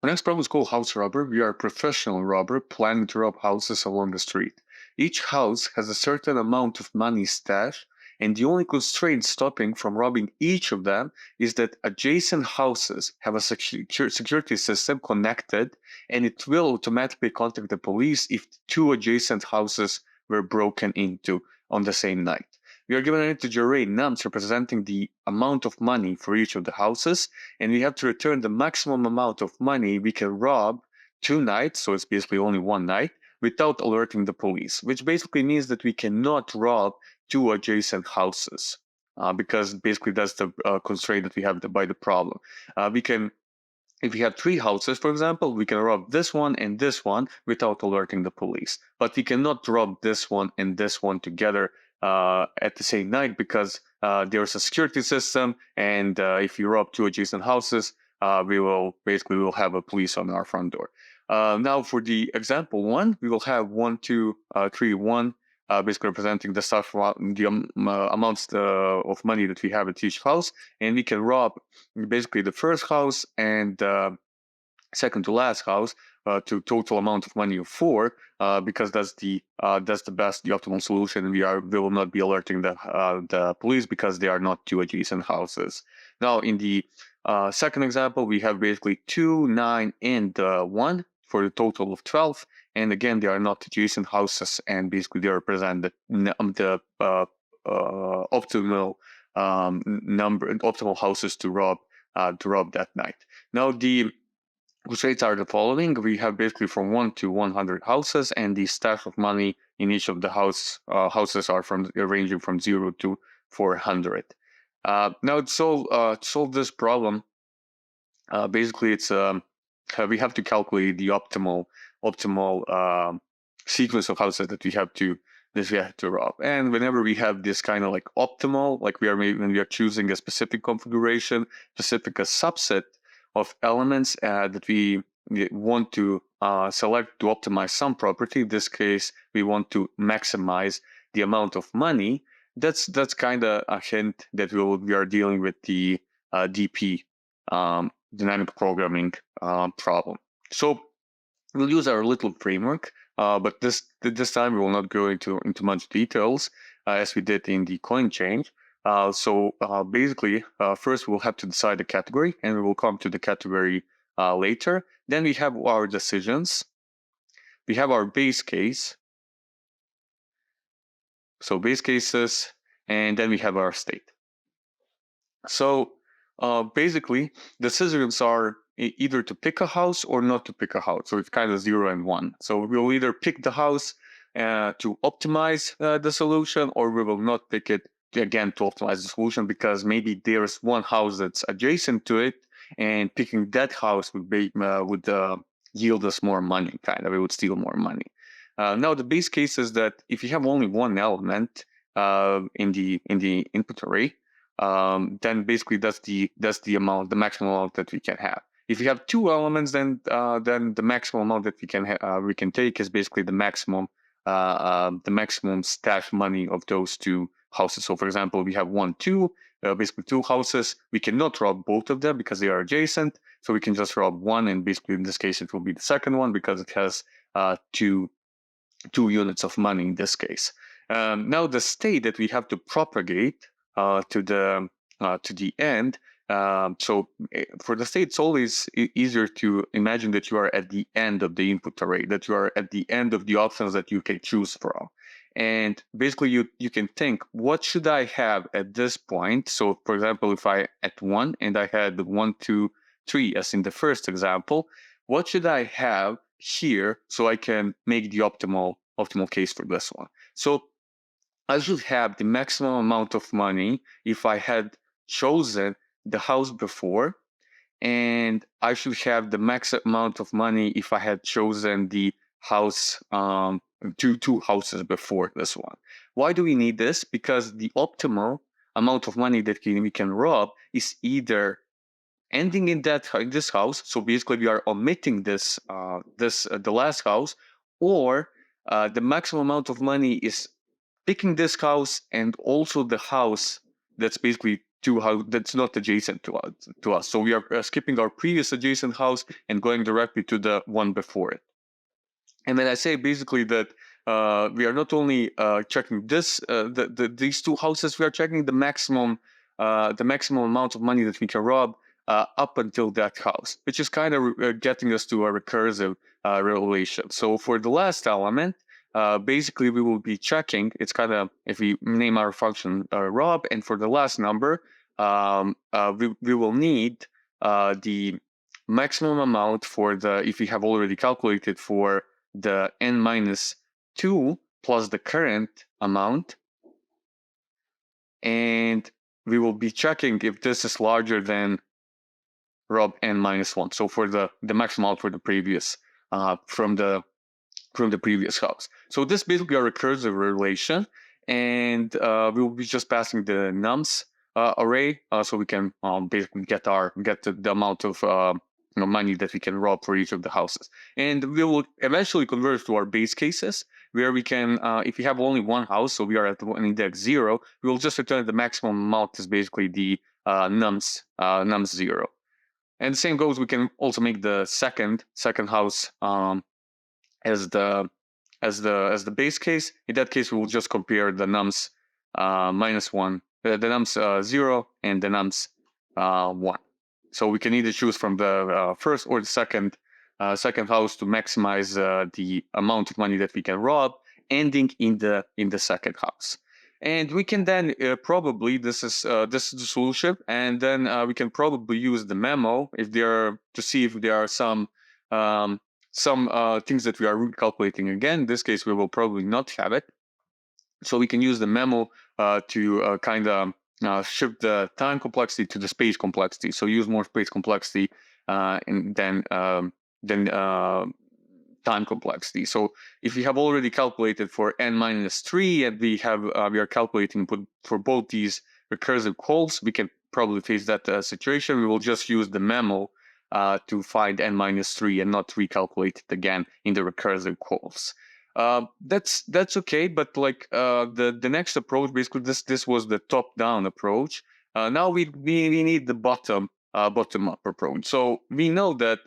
Our next problem is called house robber. We are a professional robber planning to rob houses along the street. Each house has a certain amount of money stashed, and the only constraint stopping from robbing each of them is that adjacent houses have a security system connected, and it will automatically contact the police if two adjacent houses were broken into on the same night. We are given an integer array nums representing the amount of money for each of the houses, and we have to return the maximum amount of money we can rob 2 nights, so it's basically only one night, without alerting the police, which basically means that we cannot rob two adjacent houses. Because basically that's the constraint that we have by the problem. We can If we have three houses, for example, we can rob this one and this one without alerting the police. But we cannot rob this one and this one together at the same night because there's a security system, and if you rob two adjacent houses, we will have a police on our front door. Now for the example one, we will have 1, 2, 3, 1, basically representing the stuff, the amounts of money that we have at each house, and we can rob basically the first house and second to last house to total amount of money of 4, because that's the best, the optimal solution. We will not be alerting the police because they are not two adjacent houses. Now in the second example, we have basically 2, 9, and 1 for a total of 12, and again they are not adjacent houses, and basically they represent the optimal optimal houses to rob that night. Now the rates are the following. We have basically from 1 to 100 houses, and the stash of money in each of the houses are ranging from 0 to 400. Now to solve this problem, basically it's we have to calculate the optimal sequence of houses that we have to rob. And whenever we have this kind of like optimal, like when we are choosing a specific configuration, specific a subset of elements that we want to select to optimize some property. In this case, we want to maximize the amount of money. That's kind of a hint that we are dealing with the DP, dynamic programming problem. So we'll use our little framework, but this time we will not go into much details as we did in the coin change. So basically, first we'll have to decide the category, and we will come to the category later. Then we have our decisions. We have our base case. So base cases, and then we have our state. So basically, decisions are either to pick a house or not to pick a house. So it's kind of 0 and 1. So we'll either pick the house to optimize the solution, or we will not pick it again to optimize the solution, because maybe there's one house that's adjacent to it, and picking that house would yield us more money. It would steal more money. Now the base case is that if you have only one element in the input array, then basically that's the maximum amount that we can have. If you have two elements, then the maximum amount that we can take is basically the maximum stash money of those two houses. So for example, we have 1, 2, basically two houses. We cannot rob both of them because they are adjacent, so we can just rob one, and basically in this case it will be the second one because it has two units of money in this case. Now the state that we have to propagate to the end. So for the state, it's always easier to imagine that you are at the end of the input array, that you are at the end of the options that you can choose from. And basically you can think, what should I have at this point? So for example, if I at 1 and I had 1, 2, 3 as in the first example, what should I have here so I can make the optimal case for this one? So I should have the maximum amount of money if I had chosen the house before, and I should have the max amount of money if I had chosen the house, two houses before this one. Why do we need this? Because the optimal amount of money that we can rob is either ending in this house, so basically we are omitting the last house, or the maximum amount of money is picking this house and also the house that's basically two house that's not adjacent to us. So we are skipping our previous adjacent house and going directly to the one before it. And then I say basically that we are not only checking these two houses, we are checking the maximum amount of money that we can rob up until that house, which is kind of getting us to a recursive relation. So for the last element, basically we will be checking. It's kind of, if we name our function rob, and for the last number, we will need the maximum amount for the, if we have already calculated for the n minus 2 plus the current amount, and we will be checking if this is larger than rob n minus 1. So for the maximum out for the previous from the previous house. So this basically a recursive relation, and we will be just passing the nums array, so we can basically get the amount of money that we can rob for each of the houses. And we will eventually converge to our base cases, where we can, if we have only one house, so we are at an index 0, we will just return the maximum amount is basically the nums 0. And the same goes, we can also make the second house as the base case. In that case, we will just compare the nums minus 1, the nums 0 and the nums 1. So we can either choose from the first or the second house to maximize the amount of money that we can rob, ending in the second house. And we can then probably, this is the solution, and then we can probably use the memo if there to see if there are some things that we are recalculating again. In this case, we will probably not have it. So we can use the memo to kind of shift the time complexity to the space complexity. So use more space complexity and then time complexity. So if we have already calculated for n minus 3 and we are calculating for both these recursive calls, we can probably face that situation. We will just use the memo to find n minus 3 and not recalculate it again in the recursive calls. That's okay, but like the next approach, basically this was the top-down approach. Now we need the bottom-up approach. So we know that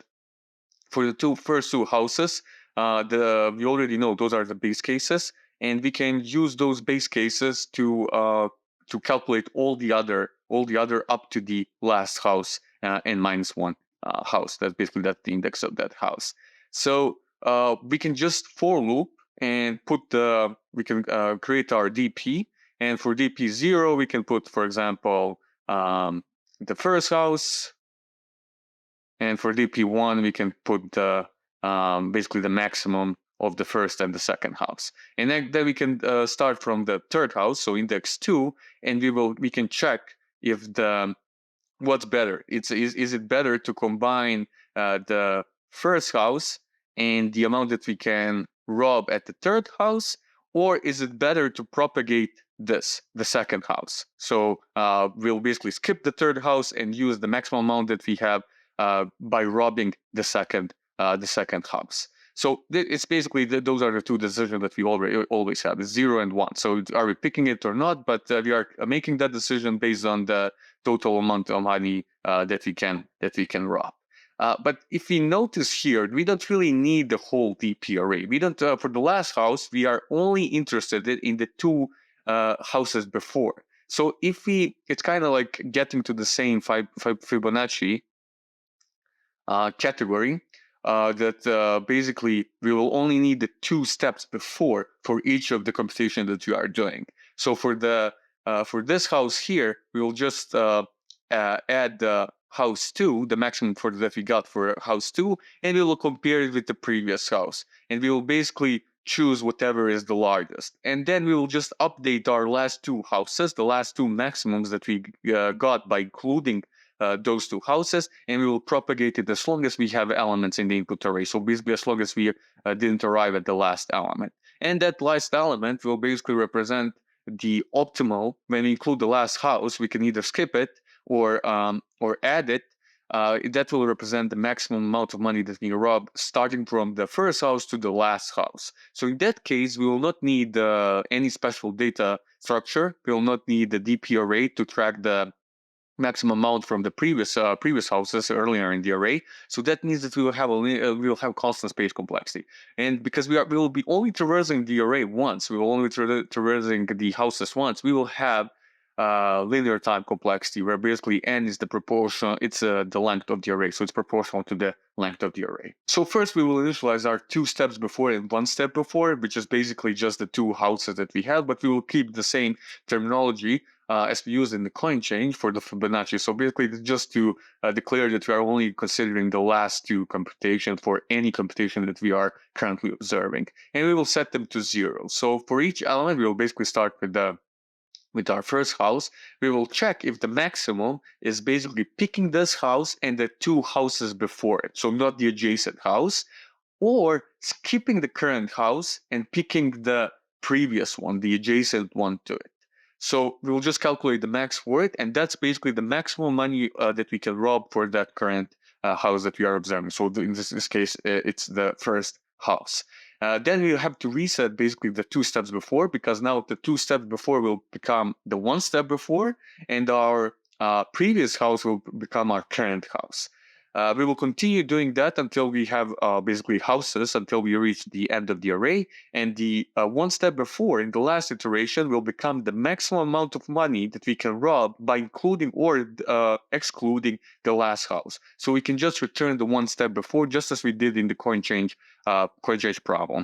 for the first two houses, we already know those are the base cases, and we can use those base cases to calculate all the other up to the last house, n minus 1 house. That's basically the index of that house. So we can just for loop and we can create our DP, and for DP 0 we can put, for example, the first house, and for DP1 we can put basically the maximum of the first and the second house. And then we can start from the third house, so index 2, and we can check if what's better. Is it better to combine the first house and the amount that we can rob at the third house, or is it better to propagate the second house? So we'll basically skip the third house and use the maximum amount that we have by robbing the second house. So it's basically those are the two decisions that we always have: 0 and 1. So are we picking it or not? But we are making that decision based on the total amount of money that we can rob. But if we notice here, we don't really need the whole DP array. We don't for the last house. We are only interested in the two houses before. So it's kind of like getting to the same Fibonacci category. That basically we will only need the 2 steps before for each of the computation that you are doing. So for this house here, we will just add the house 2, the maximum that we got for house 2, and we will compare it with the previous house, and we will basically choose whatever is the largest, and then we will just update our last 2 houses, the last 2 maximums that we got by including those 2 houses, and we will propagate it as long as we have elements in the input array. So basically as long as we didn't arrive at the last element. And that last element will basically represent the optimal. When we include the last house, we can either skip it or add it. That will represent the maximum amount of money that we rob starting from the first house to the last house. So in that case, we will not need any special data structure. We will not need the DP array to track the maximum amount from the previous houses earlier in the array. So that means that we will have constant space complexity. And because we will be only traversing the array once, we will only traversing the houses once, we will have linear time complexity, where basically n is the proportion, it's the length of the array, so it's proportional to the length of the array. So first we will initialize our 2 steps before and 1 step before, which is basically just the 2 houses that we had, but we will keep the same terminology as we use in the coin change for the Fibonacci. So basically, just to declare that we are only considering the last 2 computations for any computation that we are currently observing, and we will set them to 0. So for each element, we will basically start with our first house. We will check if the maximum is basically picking this house and the 2 houses before it, so not the adjacent house, or skipping the current house and picking the previous one, the adjacent one to it. So we will just calculate the max for it, and that's basically the maximum money that we can rob for that current house that we are observing. So in this case, it's the first house. Then we have to reset basically the 2 steps before, because now the 2 steps before will become the 1 step before, and our previous house will become our current house. We will continue doing that until we have basically houses, until we reach the end of the array. And the 1 step before, in the last iteration, will become the maximum amount of money that we can rob by including or excluding the last house. So we can just return the 1 step before, just as we did in the coin change problem.